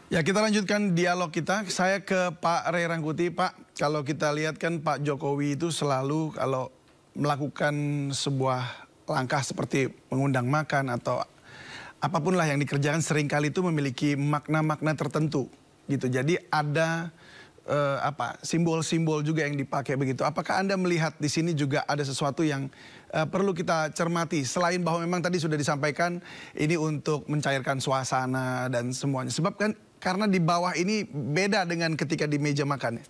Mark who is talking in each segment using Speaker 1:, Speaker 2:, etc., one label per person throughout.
Speaker 1: Ya, kita lanjutkan dialog kita. Saya ke Pak Ray Rangkuti. Pak, kalau kita lihat kan Pak Jokowi itu selalu kalau melakukan sebuah langkah seperti mengundang makan atau apapun lah yang dikerjakan seringkali itu memiliki makna-makna tertentu gitu. Jadi ada simbol-simbol juga yang dipakai begitu. Apakah Anda melihat di sini juga ada sesuatu yang perlu kita cermati selain bahwa memang tadi sudah disampaikan ini untuk mencairkan suasana dan semuanya. Sebab kan karena di bawah ini beda dengan ketika di meja makan.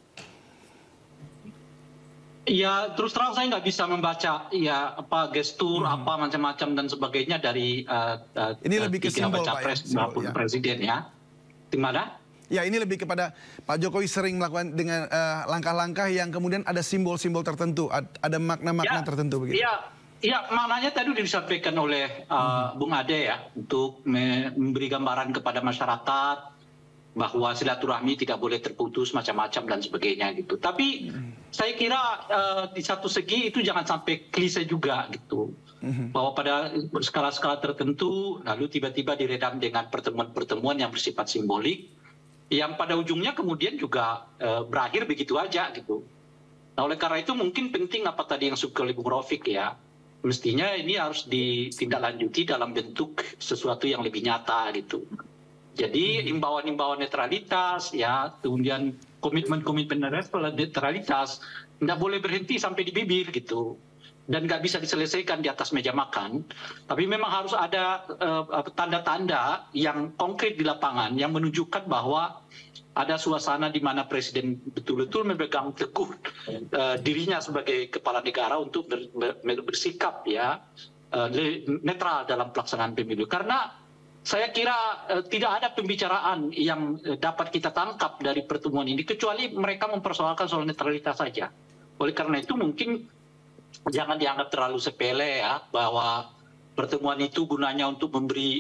Speaker 2: Ya, terus terang saya nggak bisa membaca ya apa gestur apa macam-macam dan sebagainya dari
Speaker 1: ini lebih ke simbol
Speaker 2: capres
Speaker 1: Pak,
Speaker 2: maupun presiden ya. Di mana?
Speaker 1: Ya, ini lebih kepada Pak Jokowi sering melakukan dengan langkah-langkah yang kemudian ada simbol-simbol tertentu, ada makna-makna tertentu begitu.
Speaker 2: Iya, maknanya tadi disampaikan oleh Bung Ade ya, untuk memberi gambaran kepada masyarakat bahwa silaturahmi tidak boleh terputus macam-macam dan sebagainya gitu. Tapi saya kira di satu segi itu jangan sampai klise juga gitu. Bahwa pada skala-skala tertentu lalu tiba-tiba diredam dengan pertemuan-pertemuan yang bersifat simbolik, yang pada ujungnya kemudian juga berakhir begitu aja gitu. Nah, oleh karena itu mungkin penting apa tadi yang disebutkan oleh Bung Raufik ya, mestinya ini harus ditindaklanjuti dalam bentuk sesuatu yang lebih nyata gitu. Jadi imbauan-imbauan netralitas ya, kemudian komitmen-komitmen netralitas tidak boleh berhenti sampai di bibir gitu. Dan nggak bisa diselesaikan di atas meja makan, tapi memang harus ada tanda-tanda yang konkret di lapangan yang menunjukkan bahwa ada suasana di mana presiden betul-betul memegang teguh dirinya sebagai kepala negara untuk bersikap ya netral dalam pelaksanaan pemilu. Karena saya kira tidak ada pembicaraan yang dapat kita tangkap dari pertemuan ini kecuali mereka mempersoalkan soal netralitas saja. Oleh karena itu mungkin jangan dianggap terlalu sepele ya, bahwa pertemuan itu gunanya untuk memberi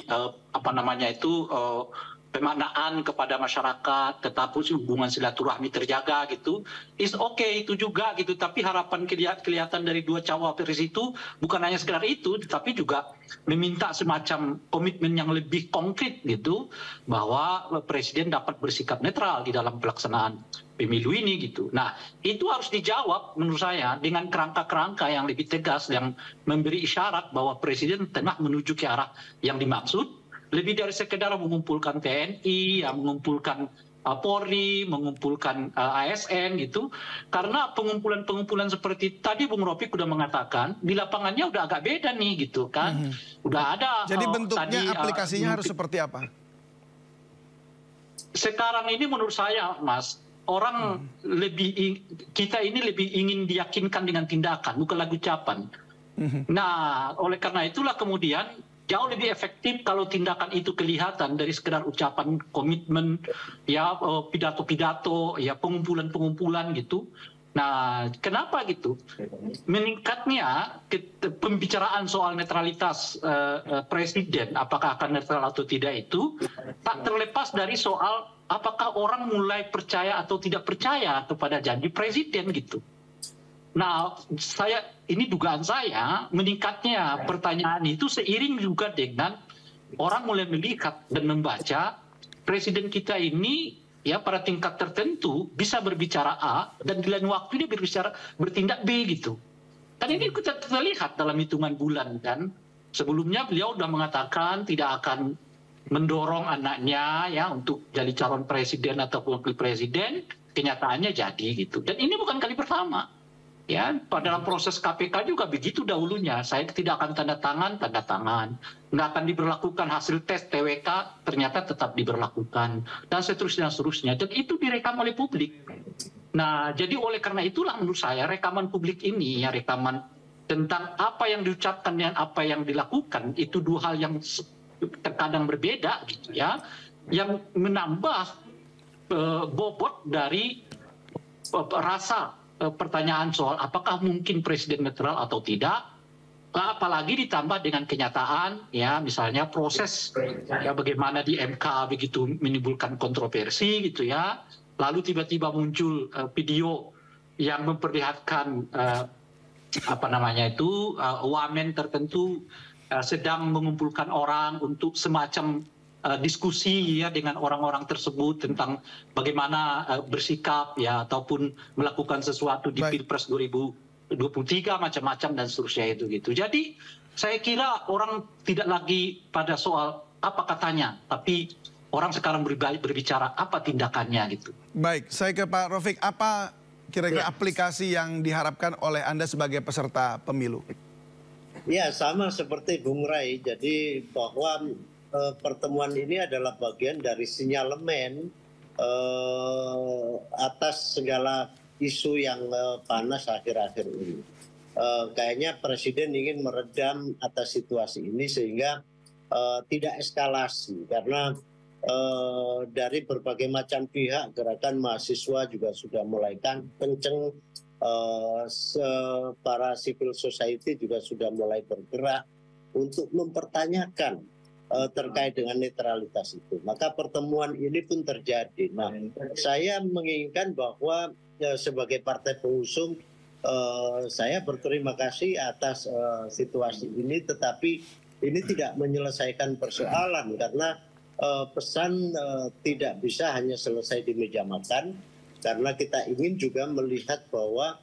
Speaker 2: pemaknaan kepada masyarakat, tetap hubungan silaturahmi terjaga gitu. Is okay itu juga gitu, tapi harapan kelihatan dari dua cawapres itu bukan hanya sekedar itu, tetapi juga meminta semacam komitmen yang lebih konkret gitu, bahwa presiden dapat bersikap netral di dalam pelaksanaan pemilu ini gitu. Nah, itu harus dijawab menurut saya dengan kerangka-kerangka yang lebih tegas yang memberi isyarat bahwa presiden tengah menuju ke arah yang dimaksud, lebih dari sekedar mengumpulkan TNI, ya, mengumpulkan Polri, mengumpulkan ASN gitu. Karena pengumpulan-pengumpulan seperti tadi Bung Raufik sudah mengatakan, di lapangannya udah agak beda nih gitu kan. Udah ada.
Speaker 1: Jadi bentuknya aplikasinya harus seperti apa? Sekarang
Speaker 2: ini menurut saya, Mas, orang kita ini lebih ingin diyakinkan dengan tindakan, bukan lagi ucapan. Nah, oleh karena itulah kemudian jauh lebih efektif kalau tindakan itu kelihatan dari sekedar ucapan, komitmen, ya pidato-pidato, ya pengumpulan-pengumpulan gitu. Nah, kenapa gitu? Meningkatnya pembicaraan soal netralitas presiden, apakah akan netral atau tidak itu, tak terlepas dari soal apakah orang mulai percaya atau tidak percaya kepada janji presiden gitu. Nah, ini dugaan saya, meningkatnya pertanyaan itu seiring juga dengan orang mulai melihat dan membaca presiden kita ini ya pada tingkat tertentu bisa berbicara A dan di lain waktu dia bertindak B gitu. Kan ini kita lihat dalam hitungan bulan kan. Sebelumnya beliau sudah mengatakan tidak akan mendorong anaknya ya untuk jadi calon presiden atau wakil presiden, kenyataannya jadi gitu. Dan ini bukan kali pertama. Ya, dalam proses KPK juga begitu dahulunya. Saya tidak akan tanda tangan. Nggak akan diberlakukan hasil tes TWK, ternyata tetap diberlakukan. Dan seterusnya. Dan itu direkam oleh publik. Nah, jadi oleh karena itulah menurut saya rekaman publik ini, ya rekaman tentang apa yang diucapkan dan apa yang dilakukan, itu dua hal yang terkadang berbeda gitu ya. Yang menambah bobot dari rasa pertanyaan soal apakah mungkin presiden netral atau tidak, apalagi ditambah dengan kenyataan ya misalnya proses ya bagaimana di MK begitu menimbulkan kontroversi gitu ya, lalu tiba-tiba muncul video yang memperlihatkan wamen tertentu sedang mengumpulkan orang untuk semacam diskusi ya dengan orang-orang tersebut tentang bagaimana bersikap ya ataupun melakukan sesuatu di Pilpres 2023 macam-macam dan seterusnya itu gitu. Jadi saya kira orang tidak lagi pada soal apa katanya, tapi orang sekarang berbicara apa tindakannya gitu.
Speaker 1: Baik, saya ke Pak Raufik, apa kira-kira aplikasi yang diharapkan oleh Anda sebagai peserta pemilu?
Speaker 3: Ya, sama seperti Bung Rai. Jadi bahwa pertemuan ini adalah bagian dari sinyalemen atas segala isu yang panas akhir-akhir ini. Kayaknya Presiden ingin meredam atas situasi ini sehingga tidak eskalasi, karena dari berbagai macam pihak, gerakan mahasiswa juga sudah mulai kenceng, para civil society juga sudah mulai bergerak untuk mempertanyakan terkait dengan netralitas itu. Maka pertemuan ini pun terjadi. Nah, saya menginginkan bahwa sebagai partai pengusung, saya berterima kasih atas situasi ini, tetapi ini tidak menyelesaikan persoalan, karena pesan tidak bisa hanya selesai di meja makan, karena kita ingin juga melihat bahwa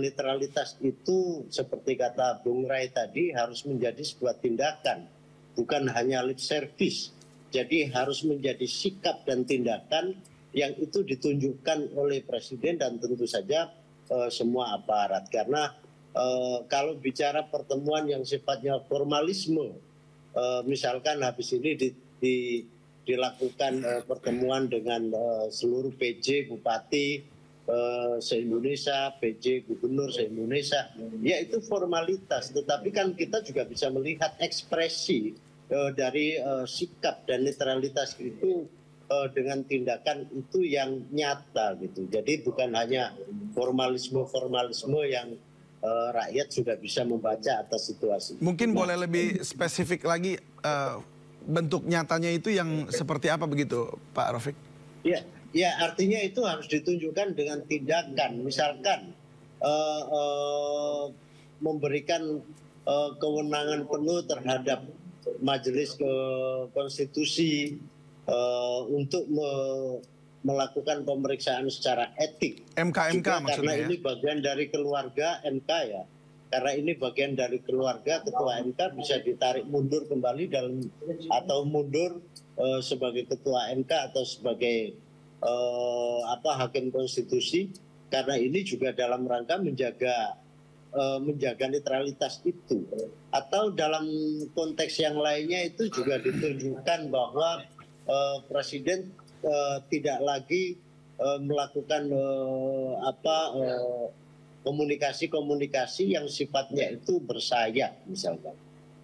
Speaker 3: netralitas itu seperti kata Bung Rai tadi harus menjadi sebuah tindakan, bukan hanya lip service. Jadi harus menjadi sikap dan tindakan yang itu ditunjukkan oleh Presiden dan tentu saja semua aparat. Karena kalau bicara pertemuan yang sifatnya formalisme, misalkan habis ini dilakukan pertemuan dengan seluruh PJ Bupati se-Indonesia, PJ Gubernur se-Indonesia, ya itu formalitas. Tetapi kan kita juga bisa melihat ekspresi dari sikap dan netralitas itu dengan tindakan itu yang nyata gitu. Jadi bukan hanya formalisme yang rakyat sudah bisa membaca atas situasi.
Speaker 1: Mungkin boleh lebih spesifik lagi bentuk nyatanya itu yang seperti apa begitu, Pak Raufik?
Speaker 3: Ya, artinya itu harus ditunjukkan dengan tindakan. Misalkan memberikan kewenangan penuh terhadap Majelis Konstitusi untuk melakukan pemeriksaan secara etik.
Speaker 1: MK
Speaker 3: juga
Speaker 1: maksudnya.
Speaker 3: Karena ini bagian dari keluarga MK ya. Karena ini bagian dari keluarga, ketua MK bisa ditarik mundur kembali atau mundur sebagai ketua MK atau sebagai hakim konstitusi. Karena ini juga dalam rangka menjaga netralitas itu. Atau dalam konteks yang lainnya itu juga ditunjukkan bahwa Presiden tidak lagi melakukan komunikasi yang sifatnya itu bersayap misalkan.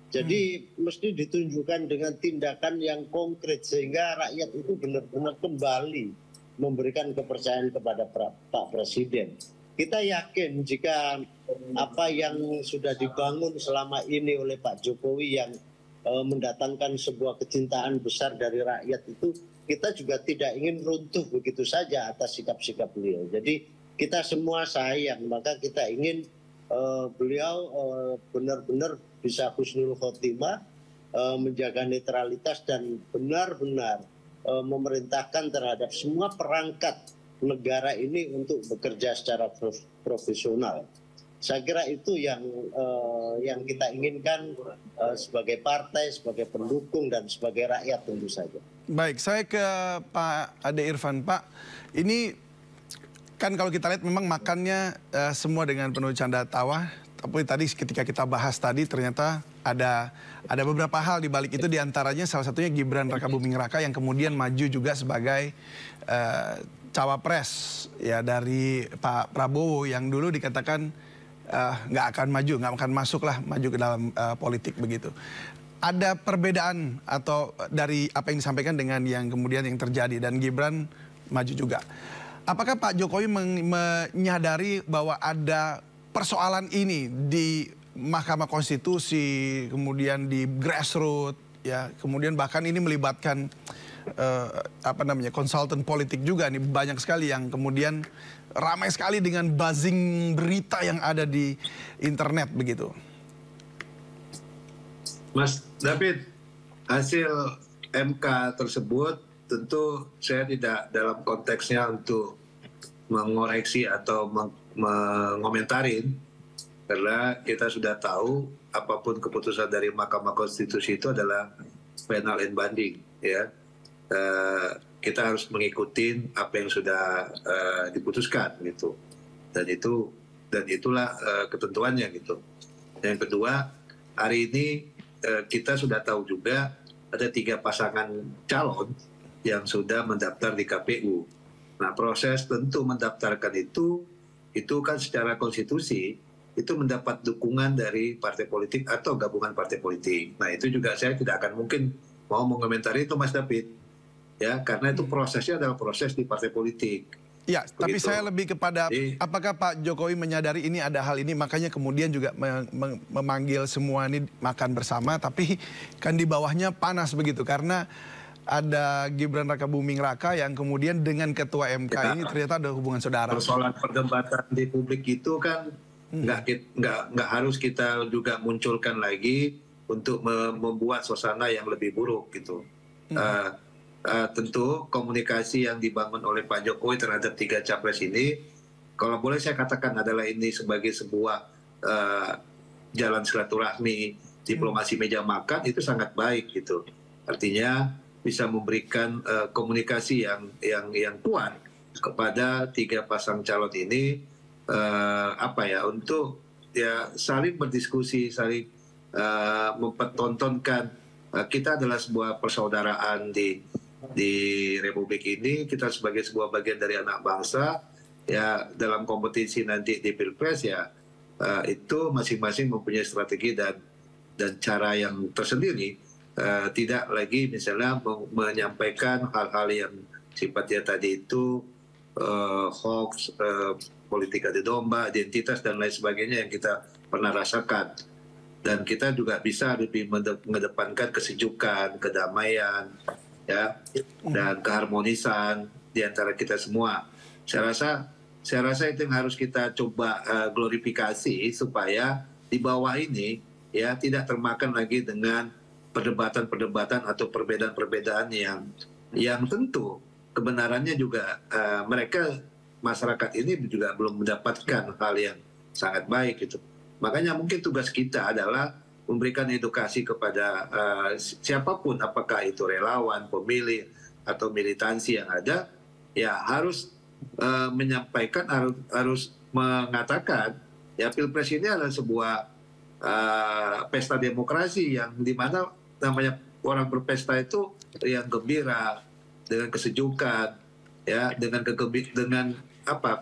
Speaker 3: Jadi mesti ditunjukkan dengan tindakan yang konkret sehingga rakyat itu benar-benar kembali memberikan kepercayaan kepada Pak Presiden. Kita yakin jika apa yang sudah dibangun selama ini oleh Pak Jokowi yang mendatangkan sebuah kecintaan besar dari rakyat itu, kita juga tidak ingin runtuh begitu saja atas sikap-sikap beliau. Jadi kita semua sayang, maka kita ingin beliau benar-benar bisa husnul khotimah, menjaga netralitas dan benar-benar memerintahkan terhadap semua perangkat negara ini untuk bekerja secara profesional. Saya kira itu yang kita inginkan sebagai partai, sebagai pendukung dan sebagai rakyat tentu saja.
Speaker 1: Baik, saya ke Pak Ade Irfan. Pak, ini kan kalau kita lihat memang makannya semua dengan penuh canda tawa. Tapi tadi ketika kita bahas tadi ternyata ada beberapa hal di balik itu, diantaranya salah satunya Gibran Rakabuming Raka yang kemudian maju juga sebagai cawapres ya dari Pak Prabowo yang dulu dikatakan nggak akan maju, nggak akan masuk lah maju ke dalam politik begitu. Ada perbedaan atau dari apa yang disampaikan dengan yang kemudian yang terjadi dan Gibran maju juga. Apakah Pak Jokowi menyadari bahwa ada persoalan ini di Mahkamah Konstitusi, kemudian di grassroots, ya, kemudian bahkan ini melibatkan konsultan politik juga nih, banyak sekali yang kemudian ramai sekali dengan buzzing berita yang ada di internet begitu.
Speaker 4: Mas David, hasil MK tersebut tentu saya tidak dalam konteksnya untuk mengoreksi atau mengomentarin, karena kita sudah tahu apapun keputusan dari Mahkamah Konstitusi itu adalah final and binding, ya. Kita harus mengikuti apa yang sudah diputuskan gitu, dan itulah ketentuannya gitu. Yang kedua, hari ini kita sudah tahu juga ada 3 pasangan calon yang sudah mendaftar di KPU. Nah, proses tentu mendaftarkan itu kan secara konstitusi itu mendapat dukungan dari partai politik atau gabungan partai politik. Nah, itu juga saya tidak akan mungkin mau mengomentari itu, Mas David, ya, karena itu prosesnya adalah proses di partai politik.
Speaker 1: Ya, tapi saya lebih kepada apakah Pak Jokowi menyadari ini ada hal ini, makanya kemudian juga memanggil semua ini makan bersama, tapi kan di bawahnya panas begitu karena ada Gibran Rakabuming Raka yang kemudian dengan ketua MK ini ternyata ada hubungan saudara.
Speaker 4: Persoalan perdebatan di publik itu kan nggak harus kita juga munculkan lagi untuk membuat suasana yang lebih buruk gitu. Tentu komunikasi yang dibangun oleh Pak Jokowi terhadap 3 capres ini, kalau boleh saya katakan adalah ini sebagai sebuah jalan silaturahmi, diplomasi meja makan, itu sangat baik gitu. Artinya bisa memberikan komunikasi yang kuat kepada 3 pasang calon ini, untuk ya saling berdiskusi, saling mempertontonkan kita adalah sebuah persaudaraan di Republik ini, kita sebagai sebuah bagian dari anak bangsa, ya dalam kompetisi nanti di Pilpres ya itu masing-masing mempunyai strategi dan cara yang tersendiri, tidak lagi misalnya menyampaikan hal-hal yang sifatnya tadi itu hoax, politik adu domba, identitas dan lain sebagainya yang kita pernah rasakan. Dan kita juga bisa lebih mengedepankan kesejukan, kedamaian, ya, dan keharmonisan di antara kita semua. Saya rasa itu yang harus kita coba glorifikasi supaya di bawah ini ya tidak termakan lagi dengan perdebatan-perdebatan atau perbedaan-perbedaan yang tentu kebenarannya juga mereka masyarakat ini juga belum mendapatkan hal yang sangat baik gitu. Makanya mungkin tugas kita adalah memberikan edukasi kepada siapapun, apakah itu relawan, pemilih, atau militansi yang ada, ya harus menyampaikan, harus mengatakan, ya Pilpres ini adalah sebuah pesta demokrasi yang dimana namanya orang berpesta itu yang gembira, dengan kesejukan, ya dengan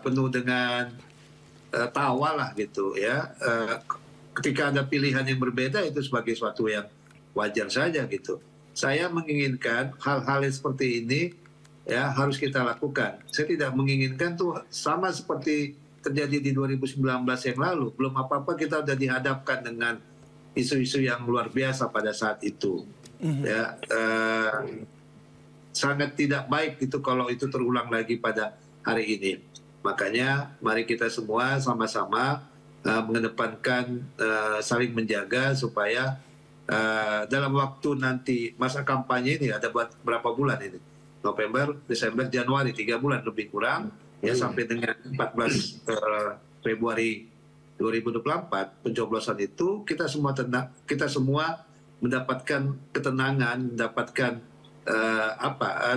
Speaker 4: penuh dengan tawa lah gitu ya. Ketika ada pilihan yang berbeda itu sebagai suatu yang wajar saja gitu. Saya menginginkan hal-hal yang seperti ini ya harus kita lakukan. Saya tidak menginginkan tuh sama seperti terjadi di 2019 yang lalu. Belum apa-apa kita sudah dihadapkan dengan isu-isu yang luar biasa pada saat itu. Ya, sangat tidak baik itu kalau itu terulang lagi pada hari ini. Makanya mari kita semua sama-sama mengedepankan saling menjaga supaya dalam waktu nanti masa kampanye ini ada berapa bulan ini? November, Desember, Januari, 3 bulan lebih kurang ya sampai dengan 14 Februari 2024 pencoblosan itu kita semua mendapatkan ketenangan, mendapatkan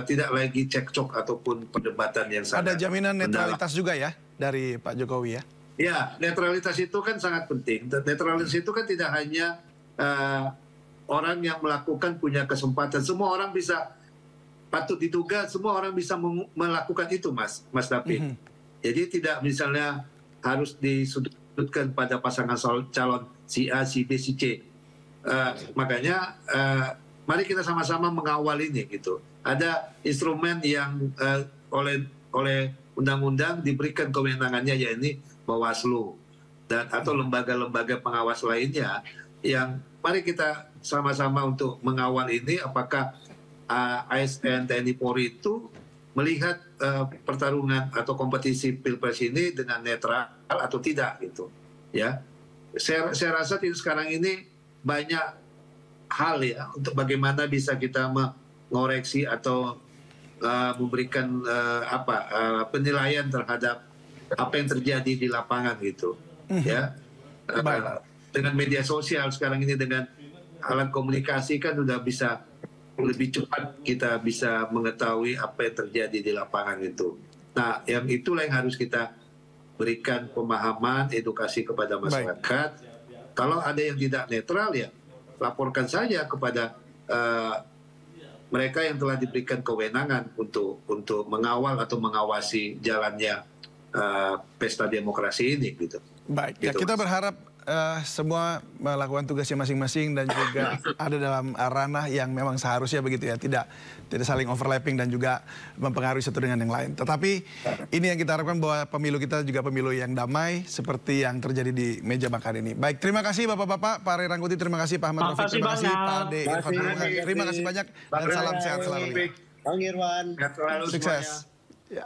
Speaker 4: tidak lagi cekcok ataupun perdebatan yang sangat.
Speaker 1: Ada jaminan netralitas juga ya dari Pak Jokowi ya?
Speaker 4: Ya, netralitas itu kan sangat penting. Netralitas itu kan tidak hanya orang yang melakukan punya kesempatan. Semua orang bisa, patut diduga semua orang bisa melakukan itu, Mas David. Jadi tidak misalnya harus disudutkan pada pasangan calon si A, si B, si C. Makanya mari kita sama-sama mengawal ini gitu. Ada instrumen yang oleh undang-undang diberikan kewenangannya, yaitu Bawaslu dan atau lembaga-lembaga pengawas lainnya yang mari kita sama-sama untuk mengawal ini apakah ASN TNI Polri itu melihat pertarungan atau kompetisi Pilpres ini dengan netral atau tidak gitu. Ya. Saya rasa sekarang ini banyak hal ya untuk bagaimana bisa kita ngoreksi atau memberikan penilaian terhadap apa yang terjadi di lapangan gitu, ya. Dengan media sosial sekarang ini, dengan alat komunikasi kan sudah bisa lebih cepat kita bisa mengetahui apa yang terjadi di lapangan itu. Nah, yang itulah yang harus kita berikan pemahaman, edukasi kepada masyarakat. Kalau ada yang tidak netral, ya laporkan saja kepada mereka yang telah diberikan kewenangan untuk mengawal atau mengawasi jalannya pesta demokrasi ini, gitu.
Speaker 1: Baik, ya kita berharap semua melakukan tugasnya masing-masing dan juga ada dalam ranah yang memang seharusnya begitu ya, tidak saling overlapping dan juga mempengaruhi satu dengan yang lain. Tetapi ini yang kita harapkan, bahwa pemilu kita juga pemilu yang damai seperti yang terjadi di meja makan ini. Baik, terima kasih Bapak-bapak, Pak Ray Rangkuti, terima kasih Pak Ahmad Rafiq, terima kasih Pak Ade Irfan Pulungan, terima kasih banyak dan salam sehat selalu.
Speaker 3: Bang Irwan,
Speaker 4: Sehat selalu
Speaker 1: sukses.
Speaker 4: semuanya.
Speaker 1: Ya.